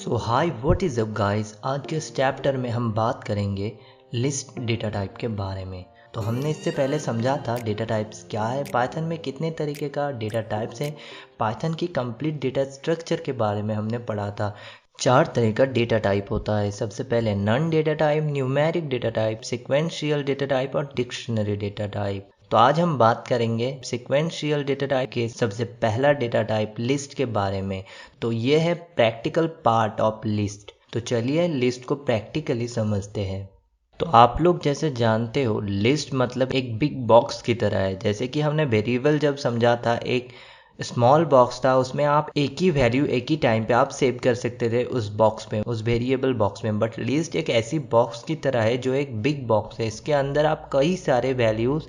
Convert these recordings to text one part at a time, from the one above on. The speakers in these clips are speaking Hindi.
So hi what is up guys. आज के इस चैप्टर में हम बात करेंगे लिस्ट डेटा टाइप के बारे में। तो हमने इससे पहले समझा था डेटा टाइप्स क्या है, पाइथन में कितने तरीके का डेटा टाइप्स है, पाइथन की कंप्लीट डेटा स्ट्रक्चर के बारे में हमने पढ़ा था। 4 तरह का डेटा टाइप होता है। सबसे पहले none data type, numeric data type, sequential data type और डिक्शनरी डेटा टाइप। तो आज हम बात करेंगे सिक्वेंशियल डेटा टाइप के सबसे पहला डेटा टाइप लिस्ट के बारे में। तो ये है प्रैक्टिकल पार्ट ऑफ लिस्ट। तो चलिए लिस्ट को प्रैक्टिकली समझते हैं। तो आप लोग जैसे जानते हो लिस्ट मतलब एक बिग बॉक्स की तरह है। जैसे कि हमने वेरिएबल जब समझा था, एक स्मॉल बॉक्स था, उसमें आप एक ही वैल्यू एक ही टाइम पे आप सेव कर सकते थे उस बॉक्स में, उस वेरिएबल बॉक्स में। बट लिस्ट एक ऐसी बॉक्स की तरह है जो एक बिग बॉक्स है। इसके अंदर आप कई सारे वैल्यूज़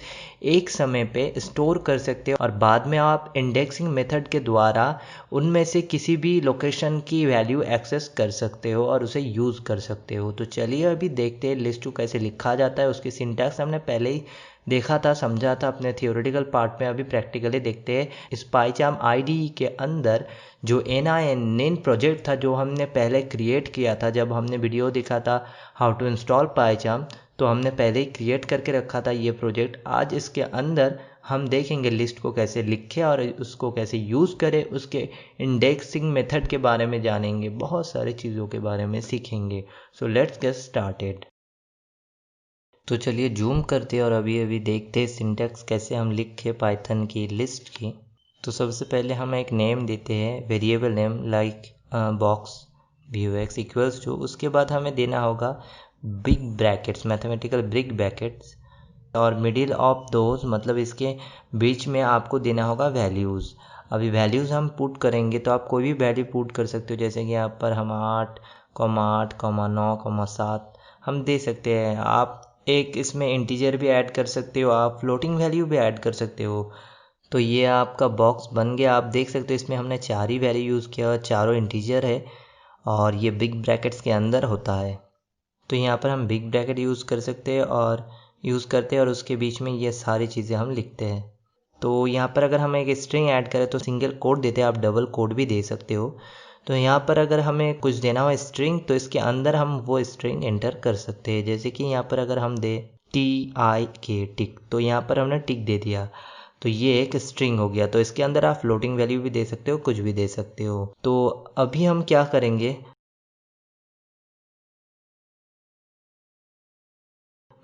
एक समय पे स्टोर कर सकते हो और बाद में आप इंडेक्सिंग मेथड के द्वारा उनमें से किसी भी लोकेशन की वैल्यू एक्सेस कर सकते हो और उसे यूज़ कर सकते हो। तो चलिए अभी देखते हैं लिस्ट को कैसे लिखा जाता है। उसकी सिंटैक्स हमने पहले ही देखा था, समझा था अपने थियोरेटिकल पार्ट में। अभी प्रैक्टिकली देखते हैं। इस पाइचार्म आईडीई के अंदर जो NIN प्रोजेक्ट था जो हमने पहले क्रिएट किया था, जब हमने वीडियो देखा था हाउ टू इंस्टॉल पाइचार्म, तो हमने पहले ही क्रिएट करके रखा था ये प्रोजेक्ट। आज इसके अंदर हम देखेंगे लिस्ट को कैसे लिखें और उसको कैसे यूज़ करें, उसके इंडेक्सिंग मेथड के बारे में जानेंगे, बहुत सारी चीज़ों के बारे में सीखेंगे। So let's get started. तो चलिए जूम करते हैं और अभी देखते हैं सिंटैक्स कैसे हम लिखे पाइथन की लिस्ट की। तो सबसे पहले हम एक नेम देते हैं, variable name like box vux equals to, उसके बाद हमें देना होगा big brackets, mathematical big brackets, और मिडिल ऑफ दोज मतलब इसके बीच में आपको देना होगा वैल्यूज़। अभी वैल्यूज़ हम पुट करेंगे तो आप कोई भी वैल्यू पुट कर सकते हो। जैसे कि यहाँ पर हम 8, 9, 7 हम दे सकते हैं। आप एक इसमें इंटीजर भी ऐड कर सकते हो, आप फ्लोटिंग वैल्यू भी ऐड कर सकते हो। तो ये आपका बॉक्स बन गया। आप देख सकते हो इसमें हमने 4 ही वैल्यू यूज़ किया और चारों इंटीजर है और ये बिग ब्रैकेट्स के अंदर होता है। तो यहाँ पर हम बिग ब्रैकेट यूज़ कर सकते हैं और यूज़ करते हैं और उसके बीच में ये सारी चीज़ें हम लिखते हैं। तो यहाँ पर अगर हम एक स्ट्रिंग ऐड करें तो सिंगल कोड देते हैं, आप डबल कोड भी दे सकते हो। तो यहाँ पर अगर हमें कुछ देना हो स्ट्रिंग तो इसके अंदर हम वो स्ट्रिंग एंटर कर सकते हैं। जैसे कि यहाँ पर अगर हम दे TIK टिक, तो यहाँ पर हमने टिक दे दिया, तो ये एक स्ट्रिंग हो गया। तो इसके अंदर आप फ्लोटिंग वैल्यू भी दे सकते हो, कुछ भी दे सकते हो। तो अभी हम क्या करेंगे,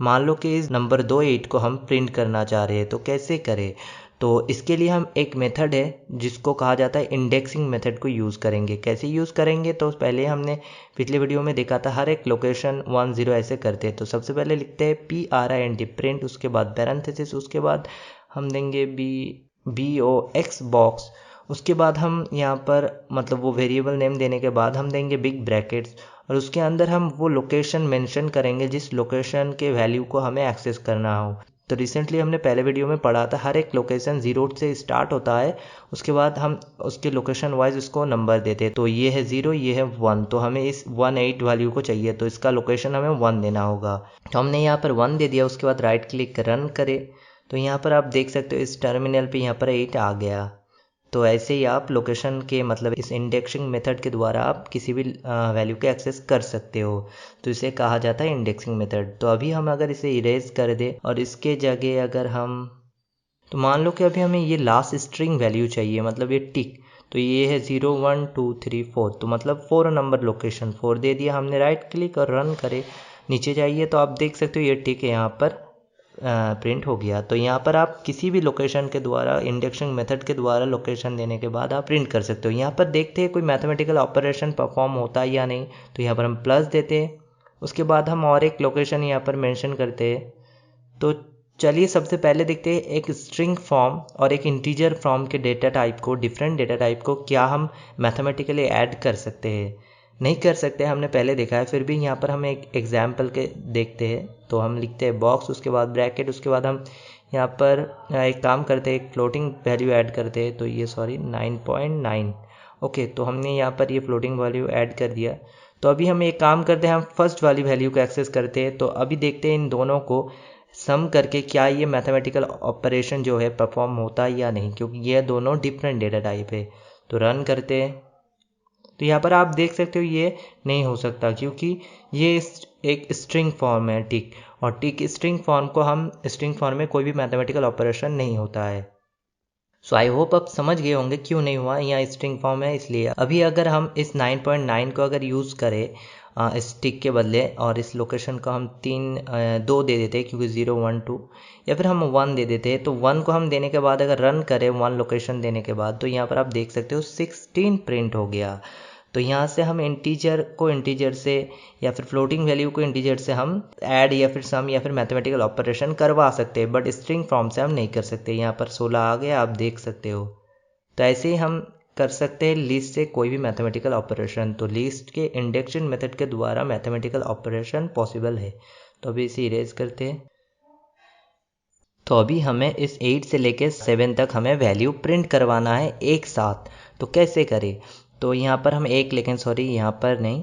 मान लो कि इस नंबर 28 को हम प्रिंट करना चाह रहे हैं, तो कैसे करें। तो इसके लिए हम एक मेथड है जिसको कहा जाता है इंडेक्सिंग मेथड को यूज़ करेंगे। कैसे यूज़ करेंगे, तो पहले हमने पिछले वीडियो में देखा था हर एक लोकेशन 1 0 ऐसे करते हैं। तो सबसे पहले लिखते हैं PRINT प्रिंट, उसके बाद पैरेंथेसिस, उसके बाद हम देंगे BOX बॉक्स, उसके बाद हम यहाँ पर मतलब वो वेरिएबल नेम देने के बाद हम देंगे बिग ब्रैकेट्स और उसके अंदर हम वो लोकेशन मेंशन करेंगे जिस लोकेशन के वैल्यू को हमें एक्सेस करना हो। तो रिसेंटली हमने पहले वीडियो में पढ़ा था हर एक लोकेशन 0 से स्टार्ट होता है, उसके बाद हम उसके लोकेशन वाइज उसको नंबर देते हैं। तो ये है 0, ये है 1, तो हमें इस 18 वैल्यू को चाहिए, तो इसका लोकेशन हमें 1 देना होगा। तो हमने यहाँ पर 1 दे दिया, उसके बाद राइट क्लिक रन करें। तो यहाँ पर आप देख सकते हो इस टर्मिनल पे यहाँ पर 8 आ गया। तो ऐसे ही आप लोकेशन के मतलब इस इंडेक्सिंग मेथड के द्वारा आप किसी भी वैल्यू के एक्सेस कर सकते हो। तो इसे कहा जाता है इंडेक्सिंग मेथड। तो अभी हम अगर इसे इरेज कर दें और इसके जगह अगर हम, तो मान लो कि अभी हमें ये लास्ट स्ट्रिंग वैल्यू चाहिए, मतलब ये टिक, तो ये है 0 1 2 3 4, तो मतलब 4 नंबर लोकेशन 4 दे दिया हमने। राइट क्लिक और रन करें, नीचे जाइए तो आप देख सकते हो ये टिक है यहाँ पर प्रिंट हो गया। तो यहाँ पर आप किसी भी लोकेशन के द्वारा इंडेक्सिंग मेथड के द्वारा लोकेशन देने के बाद आप प्रिंट कर सकते हो। यहाँ पर देखते हैं कोई मैथमेटिकल ऑपरेशन परफॉर्म होता है या नहीं। तो यहाँ पर हम प्लस देते हैं, उसके बाद हम और एक लोकेशन यहाँ पर मेंशन करते हैं। तो चलिए सबसे पहले देखते हैं एक स्ट्रिंग फॉर्म और एक इंटीजर फॉर्म के डेटा टाइप को, डिफरेंट डेटा टाइप को क्या हम मैथमेटिकली ऐड कर सकते हैं। नहीं कर सकते, हमने पहले देखा है, फिर भी यहाँ पर हम एक एग्जाम्पल के देखते हैं। तो हम लिखते हैं बॉक्स, उसके बाद ब्रैकेट, उसके बाद हम यहाँ पर एक काम करते हैं, एक फ्लोटिंग वैल्यू ऐड करते हैं। तो ये 9.9, ओके, तो हमने यहाँ पर ये फ्लोटिंग वैल्यू ऐड कर दिया। तो अभी हम एक काम करते हैं, हम फर्स्ट वाली वैल्यू को एक्सेस करते हैं। तो अभी देखते हैं इन दोनों को सम करके क्या ये मैथमेटिकल ऑपरेशन जो है परफॉर्म होता है या नहीं, क्योंकि ये दोनों डिफरेंट डेटा टाइप है। तो रन करते हैं, तो यहाँ पर आप देख सकते हो ये नहीं हो सकता, क्योंकि ये एक स्ट्रिंग फॉर्म है टिक, और टिक स्ट्रिंग फॉर्म में कोई भी मैथमेटिकल ऑपरेशन नहीं होता है। सो आई होप आप समझ गए होंगे क्यों नहीं हुआ, यहाँ स्ट्रिंग फॉर्म है इसलिए। अभी अगर हम इस 9.9 को अगर यूज़ करें इस टिक के बदले, और इस लोकेशन को हम 2 दे देते क्योंकि 0 1 2, या फिर हम 1 दे देते, तो 1 को हम देने के बाद अगर रन करें 1 लोकेशन देने के बाद, तो यहाँ पर आप देख सकते हो 16 प्रिंट हो गया। तो यहाँ से हम इंटीजर को इंटीजर से या फिर फ्लोटिंग वैल्यू को इंटीजर से हम ऐड या फिर सम या फिर मैथमेटिकल ऑपरेशन करवा सकते हैं, बट स्ट्रिंग फॉर्म से हम नहीं कर सकते। यहाँ पर 16 आ गया, आप देख सकते हो। तो ऐसे ही हम कर सकते हैं लिस्ट से कोई भी मैथमेटिकल ऑपरेशन। तो लिस्ट के इंडेक्शन मेथड के द्वारा मैथमेटिकल ऑपरेशन पॉसिबल है। तो अभी इसे इरेज करते हैं। तो अभी हमें इस 8 से लेके 7 तक हमें वैल्यू प्रिंट करवाना है एक साथ। तो कैसे करें? तो यहाँ पर हम एक लिखें, सॉरी यहाँ पर नहीं,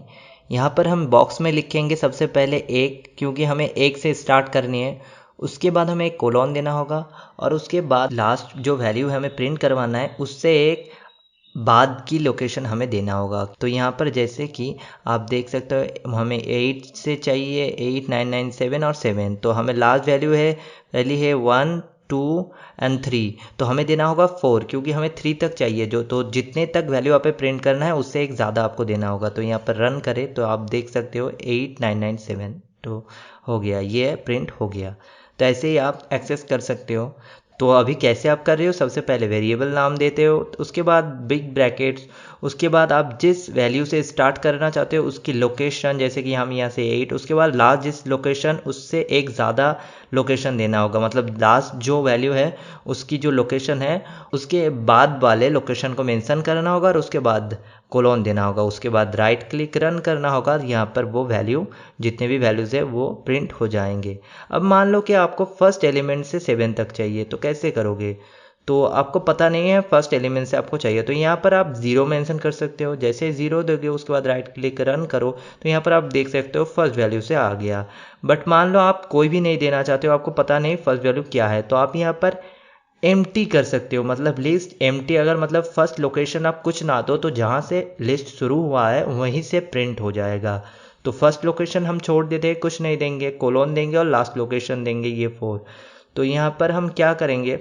यहाँ पर हम बॉक्स में लिखेंगे सबसे पहले एक, क्योंकि हमें एक से स्टार्ट करनी है। उसके बाद हमें एक कोलोन देना होगा, और उसके बाद लास्ट जो वैल्यू हमें प्रिंट करवाना है उससे एक बाद की लोकेशन हमें देना होगा। तो यहाँ पर जैसे कि आप देख सकते हो हमें 8 से चाहिए 8 9 9 7 और 7, तो हमें लास्ट वैल्यू है 1 2 एंड 3, तो हमें देना होगा 4, क्योंकि हमें 3 तक चाहिए जो, तो जितने तक वैल्यू आप प्रिंट करना है उससे एक ज़्यादा आपको देना होगा। तो यहाँ पर रन करें तो आप देख सकते हो 8 9 9 7 तो हो गया, ये प्रिंट हो गया। तो ऐसे ही आप एक्सेस कर सकते हो। तो अभी कैसे आप कर रहे हो? सबसे पहले वेरिएबल नाम देते हो, उसके बाद बिग ब्रैकेट्स, उसके बाद आप जिस वैल्यू से स्टार्ट करना चाहते हो उसकी लोकेशन, जैसे कि हम यहाँ से 8, उसके बाद लास्ट जिस लोकेशन उससे एक ज़्यादा लोकेशन देना होगा, मतलब लास्ट जो वैल्यू है उसकी जो लोकेशन है उसके बाद वाले लोकेशन को मेंशन करना होगा, और उसके बाद कोलोन देना होगा। उसके बाद राइट क्लिक रन करना होगा, यहाँ पर वो वैल्यू जितने भी वैल्यूज़ है वो प्रिंट हो जाएंगे। अब मान लो कि आपको फर्स्ट एलिमेंट से 7 तक चाहिए, तो कैसे करोगे? तो आपको पता नहीं है फर्स्ट एलिमेंट से आपको चाहिए, तो यहाँ पर आप 0 मेंशन कर सकते हो। जैसे 0 दोगे उसके बाद राइट क्लिक रन करो, तो यहाँ पर आप देख सकते हो फर्स्ट वैल्यू से आ गया। बट मान लो आप कोई भी नहीं देना चाहते हो, आपको पता नहीं फर्स्ट वैल्यू क्या है, तो आप यहाँ पर एम्प्टी कर सकते हो, मतलब लिस्ट एम्प्टी। अगर मतलब फर्स्ट लोकेशन आप कुछ ना दो, तो जहाँ से लिस्ट शुरू हुआ है वहीं से प्रिंट हो जाएगा। तो फर्स्ट लोकेशन हम छोड़ देते हैं, कुछ नहीं देंगे, कोलोन देंगे और लास्ट लोकेशन देंगे, ये 4। तो यहाँ पर हम क्या करेंगे?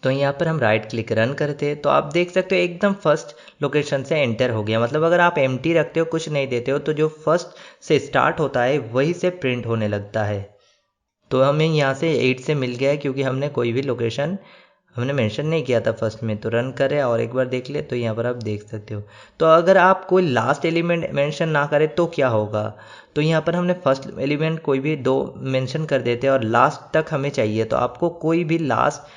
तो यहाँ पर हम राइट क्लिक रन करते हैं, तो आप देख सकते हो एकदम फर्स्ट लोकेशन से एंटर हो गया। मतलब अगर आप एम्प्टी रखते हो, कुछ नहीं देते हो, तो जो फर्स्ट से स्टार्ट होता है वही से प्रिंट होने लगता है। तो हमें यहाँ से 8 से मिल गया है, क्योंकि हमने कोई भी लोकेशन हमने मेंशन नहीं किया था फर्स्ट में। तो रन करें और एक बार देख ले, तो यहाँ पर आप देख सकते हो। तो अगर आप कोई लास्ट एलिमेंट मेंशन ना करें तो क्या होगा? तो यहाँ पर हमने फर्स्ट एलिमेंट कोई भी 2 मेंशन कर देते हैं और लास्ट तक हमें चाहिए, तो आपको कोई भी लास्ट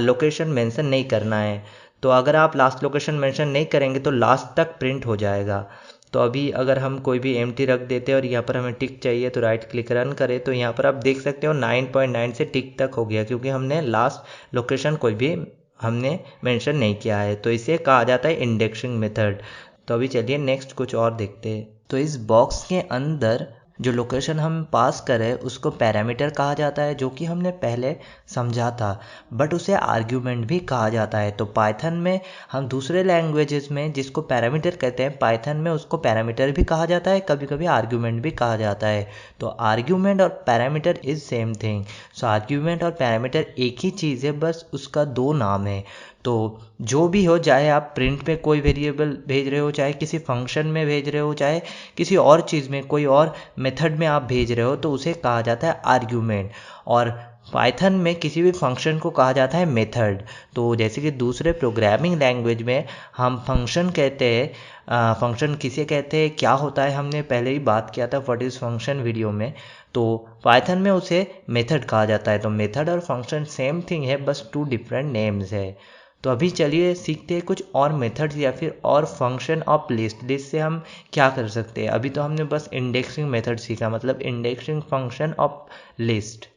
लोकेशन मेंशन नहीं करना है। तो अगर आप लास्ट लोकेशन मेंशन नहीं करेंगे तो लास्ट तक प्रिंट हो जाएगा। तो अभी अगर हम कोई भी एम्प्टी रख देते हैं और यहाँ पर हमें टिक चाहिए, तो राइट क्लिक रन करें, तो यहाँ पर आप देख सकते हो 9.9 से टिक तक हो गया, क्योंकि हमने लास्ट लोकेशन कोई भी हमने मेंशन नहीं किया है। तो इसे कहा जाता है इंडेक्सिंग मेथड। तो अभी चलिए नेक्स्ट कुछ और देखते हैं। तो इस बॉक्स के अंदर जो लोकेशन हम पास करें उसको पैरामीटर कहा जाता है, जो कि हमने पहले समझा था, बट उसे आर्ग्यूमेंट भी कहा जाता है। तो पाइथन में हम दूसरे लैंग्वेजेस में जिसको पैरामीटर कहते हैं, पाइथन में उसको पैरामीटर भी कहा जाता है, कभी कभी आर्ग्यूमेंट भी कहा जाता है। तो आर्ग्यूमेंट और parameter is same thing. So argument और पैरामीटर एक ही चीज़ है, बस उसका 2 नाम है। तो जो भी हो, चाहे आप प्रिंट में कोई वेरिएबल भेज रहे हो, चाहे किसी फंक्शन में भेज रहे हो, चाहे किसी और चीज़ में कोई और मेथड में आप भेज रहे हो, तो उसे कहा जाता है आर्ग्यूमेंट। और पाइथन में किसी भी फंक्शन को कहा जाता है मेथड। तो जैसे कि दूसरे प्रोग्रामिंग लैंग्वेज में हम फंक्शन कहते हैं, फंक्शन किसे कहते हैं, क्या होता है, हमने पहले ही बात किया था व्हाट इज़ फंक्शन वीडियो में। तो पाइथन में उसे मेथड कहा जाता है। तो मेथड और फंक्शन सेम थिंग है, बस 2 डिफरेंट नेम्स है। तो अभी चलिए सीखते हैं कुछ और मेथड्स या फिर और फंक्शन ऑफ लिस्ट। लिस्ट से हम क्या कर सकते हैं? अभी तो हमने बस इंडेक्सिंग मेथड सीखा, मतलब इंडेक्सिंग फंक्शन ऑफ लिस्ट।